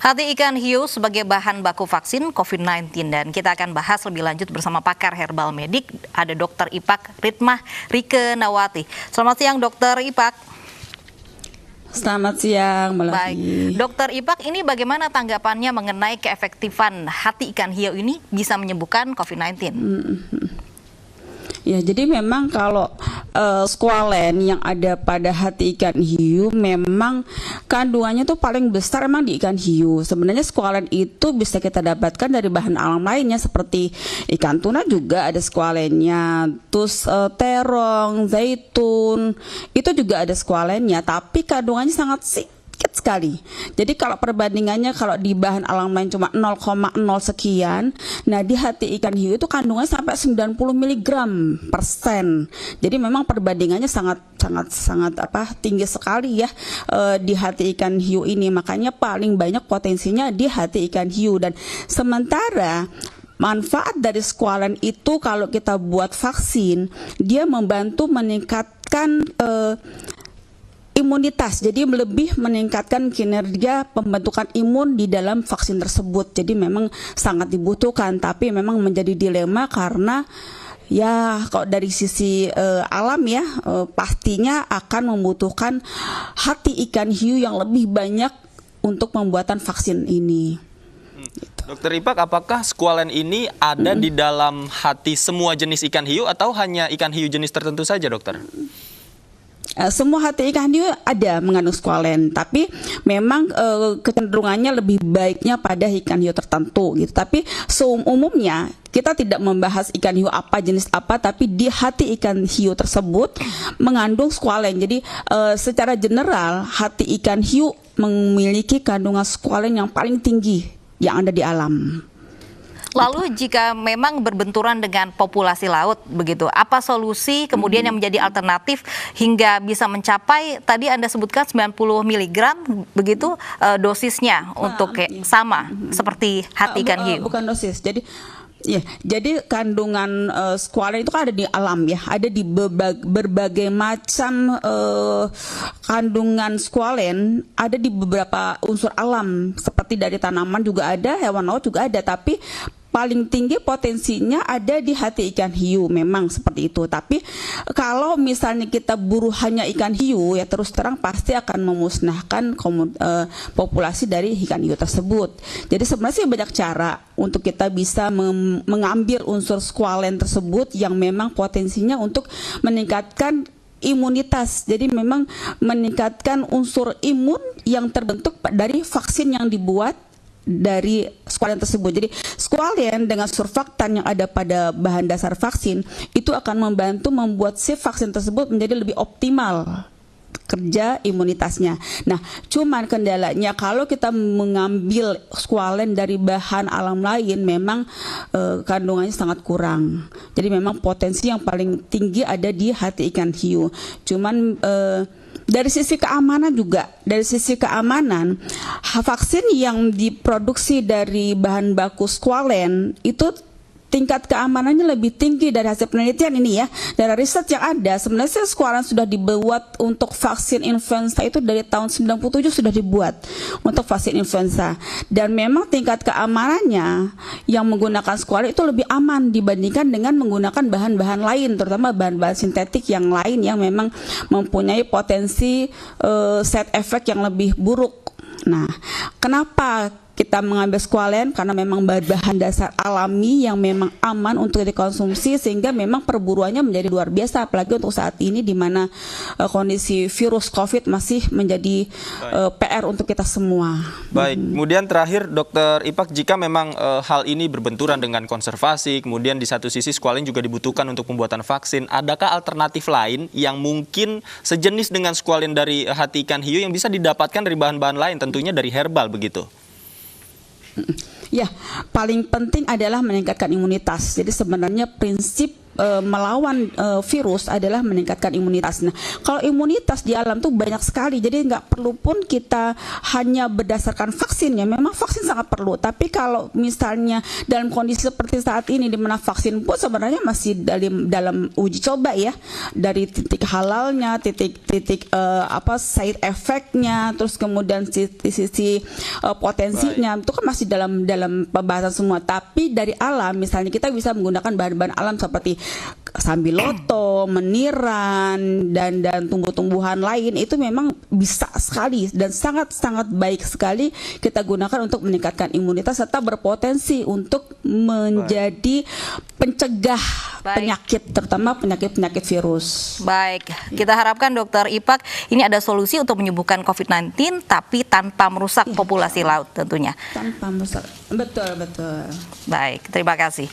Hati ikan hiu sebagai bahan baku vaksin COVID-19 dan kita akan bahas lebih lanjut bersama pakar herbal medik, ada Dr. Ipak Ritmah Rike Nawati. Selamat siang Dr. Ipak. Selamat siang, Mbak Lavi. Baik, Dr. Ipak, ini bagaimana tanggapannya mengenai keefektifan hati ikan hiu ini bisa menyembuhkan COVID-19? Ya, jadi memang kalau squalen yang ada pada hati ikan hiu memang kandungannya tuh paling besar emang di ikan hiu. Sebenarnya squalen itu bisa kita dapatkan dari bahan alam lainnya seperti ikan tuna juga ada squalennya, terus terong, zaitun itu juga ada squalennya, tapi kandungannya sangat sedikit sekali. Jadi kalau perbandingannya kalau di bahan alam lain cuma 0,0 sekian, nah di hati ikan hiu itu kandungannya sampai 90 mg per sen. Jadi memang perbandingannya sangat tinggi sekali ya di hati ikan hiu ini. Makanya paling banyak potensinya di hati ikan hiu. Dan sementara manfaat dari squalen itu kalau kita buat vaksin, dia membantu meningkatkan imunitas, jadi lebih meningkatkan kinerja pembentukan imun di dalam vaksin tersebut. Jadi memang sangat dibutuhkan, tapi memang menjadi dilema karena ya kalau dari sisi alam ya pastinya akan membutuhkan hati ikan hiu yang lebih banyak untuk pembuatan vaksin ini. Dokter Ipak, apakah squalen ini ada di dalam hati semua jenis ikan hiu atau hanya ikan hiu jenis tertentu saja, dokter? Semua hati ikan hiu ada mengandung squalen, tapi memang kecenderungannya lebih baiknya pada ikan hiu tertentu gitu. Tapi umumnya kita tidak membahas ikan hiu apa jenis apa, tapi di hati ikan hiu tersebut mengandung squalen. Jadi secara general hati ikan hiu memiliki kandungan squalen yang paling tinggi yang ada di alam. Lalu jika memang berbenturan dengan populasi laut begitu, apa solusi kemudian yang menjadi alternatif hingga bisa mencapai tadi Anda sebutkan 90 mg begitu dosisnya untuk sama seperti hati ikan hiu? Bukan dosis. Jadi ya, jadi kandungan squalen itu kan ada di alam ya, ada di berbagai macam kandungan squalen ada di beberapa unsur alam seperti dari tanaman juga ada, hewan laut juga ada, tapi paling tinggi potensinya ada di hati ikan hiu, memang seperti itu. Tapi kalau misalnya kita buru hanya ikan hiu, ya terus terang pasti akan memusnahkan populasi dari ikan hiu tersebut. Jadi sebenarnya banyak cara untuk kita bisa mengambil unsur squalen tersebut yang memang potensinya untuk meningkatkan imunitas. Jadi memang meningkatkan unsur imun yang terbentuk dari vaksin yang dibuat dari squalen tersebut. Jadi squalen dengan surfaktan yang ada pada bahan dasar vaksin itu akan membantu membuat si vaksin tersebut menjadi lebih optimal kerja imunitasnya. Nah, cuman kendalanya kalau kita mengambil squalen dari bahan alam lain memang kandungannya sangat kurang. Jadi memang potensi yang paling tinggi ada di hati ikan hiu. Cuman dari sisi keamanan juga, dari sisi keamanan, vaksin yang diproduksi dari bahan baku squalen itu tingkat keamanannya lebih tinggi dari hasil penelitian ini ya. Dari riset yang ada, sebenarnya squalen sudah dibuat untuk vaksin influenza itu dari tahun 97 sudah dibuat untuk vaksin influenza. Dan memang tingkat keamanannya yang menggunakan squalen itu lebih aman dibandingkan dengan menggunakan bahan-bahan lain, terutama bahan-bahan sintetik yang lain yang memang mempunyai potensi side effect yang lebih buruk. Nah, kenapa kita mengambil squalen? Karena memang bahan dasar alami yang memang aman untuk dikonsumsi, sehingga memang perburuannya menjadi luar biasa, apalagi untuk saat ini di mana kondisi virus COVID masih menjadi PR untuk kita semua. Baik, kemudian terakhir Dokter Ipak, jika memang hal ini berbenturan dengan konservasi, kemudian di satu sisi squalen juga dibutuhkan untuk pembuatan vaksin, adakah alternatif lain yang mungkin sejenis dengan squalen dari hati ikan hiu yang bisa didapatkan dari bahan-bahan lain, tentunya dari herbal begitu? Ya, paling penting adalah meningkatkan imunitas. Jadi sebenarnya prinsip melawan virus adalah meningkatkan imunitas. Nah, kalau imunitas di alam tuh banyak sekali, jadi nggak perlu pun kita hanya berdasarkan vaksinnya. Memang vaksin sangat perlu, tapi kalau misalnya dalam kondisi seperti saat ini, di mana vaksin pun sebenarnya masih dalam uji coba ya, dari titik halalnya, titik side effect-nya, terus kemudian sisi potensinya, itu kan masih dalam pembahasan semua. Tapi dari alam, misalnya kita bisa menggunakan bahan-bahan alam seperti sambiloto, meniran, dan tumbuh-tumbuhan lain, itu memang bisa sekali dan sangat-sangat baik sekali kita gunakan untuk meningkatkan imunitas serta berpotensi untuk menjadi pencegah penyakit, terutama penyakit-penyakit virus. Baik, kita harapkan Dokter Ipak ini ada solusi untuk menyembuhkan COVID-19 tapi tanpa merusak populasi laut tentunya. Tanpa merusak, betul. Baik, terima kasih.